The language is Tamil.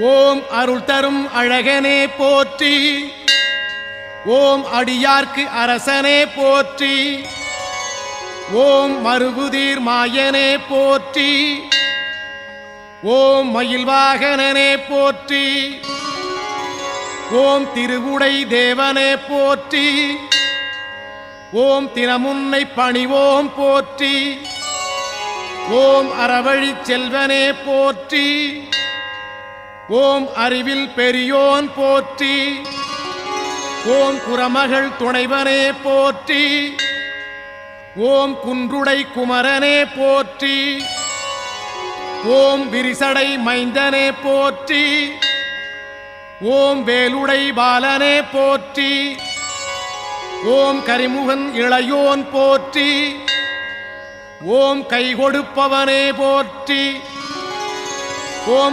ஓம் அருள் தரும் அழகனே போற்றி. ஓம் அடியார்க்கு அரசனே போற்றி. ஓம் மறுபுதீர் மாயனே போற்றி. ஓம் மயில்வாகனனே போற்றி. ஓம் திருவுடை தேவனே போற்றி. ஓம் தினமுன்னை பணிவோம் போற்றி. ஓம் அறவழி செல்வனே போற்றி. ஓம் அறிவில் பெரியோன் போற்றி. ஓம் குரமகள் துணைவனே போற்றி. ஓம் குன்றுடை குமரனே போற்றி. ஓம் விரிசடை மைந்தனே போற்றி. ஓம் வேலுடை பாலனே போற்றி. ஓம் கரிமுகன் இளையோன் போற்றி. ஓம் கை கொடுப்பவனே போற்றி. ஓம்